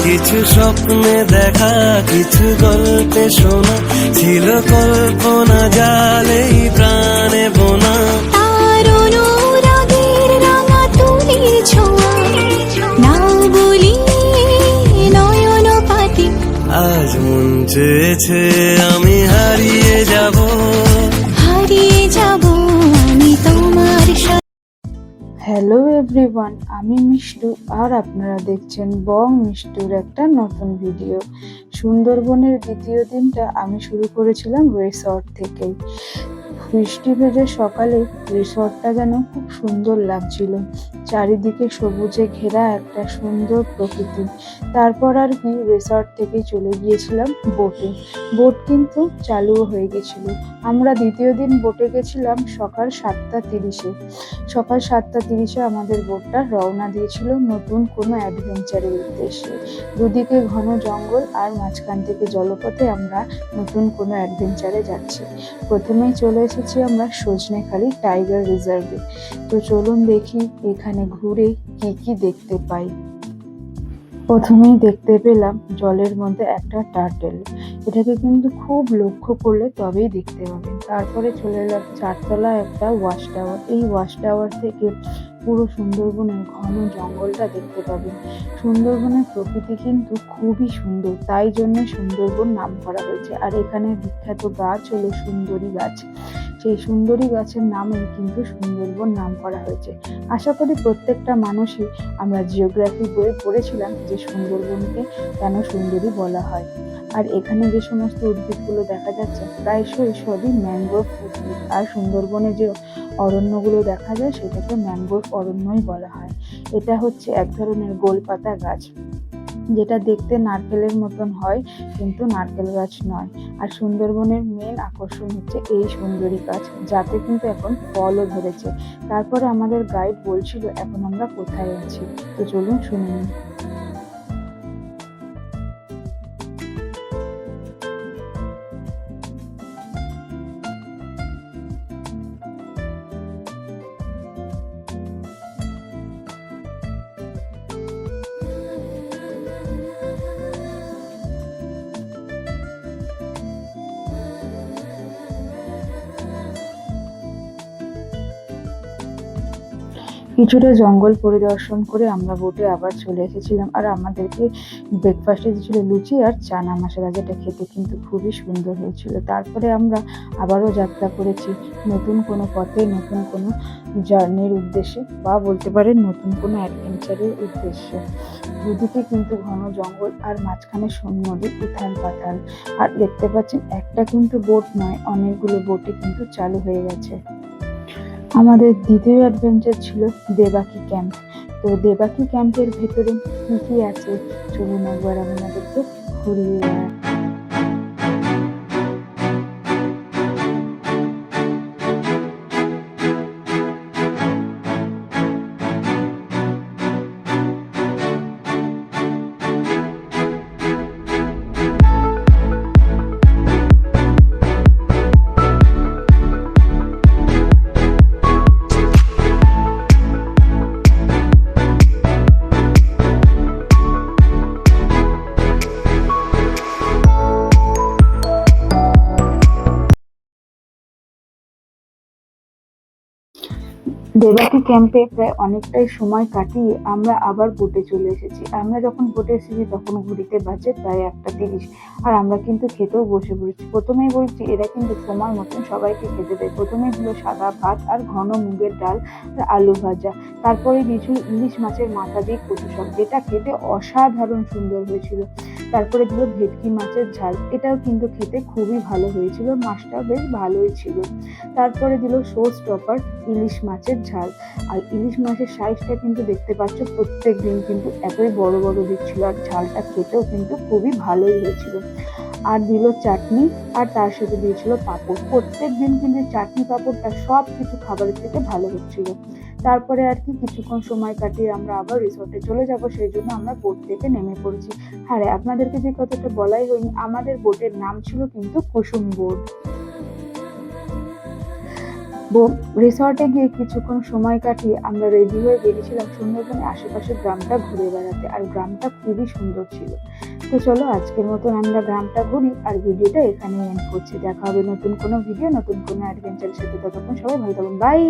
কিছু স্বপ্নে দেখা, কিছু গল্পে শোনা, ছিল কল্পনা জালেই প্রাণে বোনা। তার অনুরাগের রাঙা তুলির ছোঁয়া, নাও বলি নয়ন পাতি। আজ মন চেয়েছে আমি হারিয়ে যাব, হারিয়ে যাব আমি তোমার সাথে। হ্যালো এভরিওয়ান, আমি মিষ্টু আর আপনারা দেখছেন বং মিষ্টুর একটা নতুন ভিডিও। সুন্দরবনের দ্বিতীয় দিনটা আমি শুরু করেছিলাম রিসর্ট থেকেই। বৃষ্টি ভেজে সকালে রিসর্টটা যেন খুব সুন্দর লাগছিল, চারিদিকে সবুজে ঘেরা একটা সুন্দর প্রকৃতি। তারপর আর কি রিসর্ট থেকে চলে গিয়েছিলাম বোটে। বোট কিন্তু চালুও হয়ে গেছিল। আমরা দ্বিতীয় দিন বোটে গেছিলাম সকাল 7:30-এ। সকাল 7:30-এ আমাদের বোটটা রওনা দিয়েছিল নতুন কোনো অ্যাডভেঞ্চারের উদ্দেশ্যে। দুদিকে ঘন জঙ্গল আর মাঝখান থেকে জলপথে আমরা নতুন কোনো অ্যাডভেঞ্চারে যাচ্ছি। প্রথমেই চলে এসেছি আমরা সজনেখালি টাইগার রিজার্ভে। তো চলুন দেখি এখানে ঘুরে কি কি দেখতে পাই। প্রথমেই দেখতে পেলাম জলের মধ্যে একটা টার্টেল। এটাকে কিন্তু খুব লক্ষ্য করলে তবেই দেখতে পাবেন। তারপরে চলে এলাম 4তলা একটা ওয়াচ টাওয়ার। এই ওয়াচ টাওয়ার থেকে পুরো সুন্দরবনের ঘন জঙ্গলটা দেখতে পাবেন। সুন্দরবনের প্রকৃতি কিন্তু খুবই সুন্দর, তাই জন্য সুন্দরবন নাম করা হয়েছে। আর এখানে বিখ্যাত গাছ হলো সুন্দরী গাছ। সেই সুন্দরী গাছের নামে কিন্তু সুন্দরবন নাম করা হয়েছে। আশা করি প্রত্যেকটা মানুষই আমরা জিওগ্রাফি বইয়ে পড়েছিলাম যে সুন্দরবনকে কেন সুন্দরী বলা হয়। আর এখানে যে সমস্ত উদ্ভিদগুলো দেখা যাচ্ছে প্রায়শই সবই ম্যানগ্রোভ উদ্ভিদ। আর সুন্দরবনে যে অরণ্যগুলো দেখা যায় সেটাকে ম্যানগ্রোভ অরণ্যই বলা হয়। এটা হচ্ছে এক ধরনের গোলপাতা গাছ, যেটা দেখতে নারকেলের মতন হয় কিন্তু নারকেল গাছ নয়। আর সুন্দরবনের মেন আকর্ষণ হচ্ছে এই সুন্দরী গাছ, যাতে কিন্তু এখন ফলও ধরেছে। তারপরে আমাদের গাইড বলছিল এখন আমরা কোথায় আছি, তো চলুন শুনে নিই। কিছুটা জঙ্গল পরিদর্শন করে আমরা বোটে আবার চলে এসেছিলাম। আর আমাদেরকে ব্রেকফাস্টে দিয়েছিল লুচি আর চানা মশলা, যেটা খেতে কিন্তু খুবই সুন্দর হয়েছিল। তারপরে আমরা আবারও যাত্রা করেছি নতুন কোনো পথে, নতুন কোনো জার্নির উদ্দেশ্যে, বা বলতে পারেন নতুন কোনো অ্যাডভেঞ্চারের উদ্দেশ্যে। দুদিকে কিন্তু ঘন জঙ্গল আর মাঝখানে নদী উথাল পাতাল। আর দেখতে পাচ্ছেন একটা কিন্তু বোট নয়, অনেকগুলো বোটে কিন্তু চালু হয়ে গেছে। আমাদের দ্বিতীয় অ্যাডভেঞ্চার ছিল দেবাকি ক্যাম্প। তো দেবাকি ক্যাম্পের ভেতরে কি কি আছে চলুন একবার আপনাদেরকে ঘুরিয়ে দেয়। দেবাকি ক্যাম্পে প্রায় অনেকটাই সময় কাটিয়ে আমরা আবার বোটে চলে এসেছি। আমরা যখন বোটে এসেছি তখন ঘড়িতে বাজে প্রায় 1:30। আর আমরা কিন্তু খেতেও বসে পড়েছি। প্রথমেই বলছি এরা কিন্তু সময় মতন সবাইকে খেতে দেয়। প্রথমেই দিল সাদা ভাত আর ঘন মুগের ডাল আর আলু ভাজা। তারপরে দিয়েছিল ইলিশ মাছের মাথা দিয়ে কচু শাক, যেটা খেতে অসাধারণ সুন্দর হয়েছিল। তারপরে দিল ভেটকি মাছের ঝাল, এটাও কিন্তু খেতে খুবই ভালো হয়েছিল, মাছটাও বেশ ভালোই ছিল। তারপরে দিল শো স্টপার ইলিশ মাছের ঝাল। আর ইলিশ মাছের সাইজটা কিন্তু দেখতে পাচ্ছ প্রত্যেক দিন কিন্তু এতই বড় বড় দিচ্ছিল, আর ঝালটা খেতেও কিন্তু খুবই ভালোই হয়েছিল। আর দিল চাটনি, আর তার সাথে দিয়েছিল পাঁপড়। প্রত্যেক দিন কিন্তু চাটনি পাঁপড়টা সব কিছু খাবারের থেকে ভালো হচ্ছিল। তারপরে আর কি কিছুক্ষণ সময় কাটিয়ে আমরা আবার রিসোর্টে চলে যাব, সেই জন্য আমরা বোট থেকে নেমে পড়েছি। হ্যাঁ, আপনাদেরকে যে কথাটা বলাই হয়নি, আমাদের বোটের নাম ছিল কিন্তু কুসুম বোট। রিসর্টে গিয়ে কিছুক্ষণ সময় কাটিয়ে আমরা রেডি হয়ে বেরিয়েছিলাম সুন্দরবনের আশেপাশে গ্রামটা ঘুরে বেড়াতে, আর গ্রামটা খুবই সুন্দর ছিল। তো চলো আজকের মতন আমরা গ্রামটা ঘুরি আর ভিডিওটা এখানে এন্ড করছি। দেখা হবে নতুন কোনো ভিডিও, নতুন কোনো অ্যাডভেঞ্চারের সাথে। ততক্ষণ সবাই ভালো থাকুন, বাই।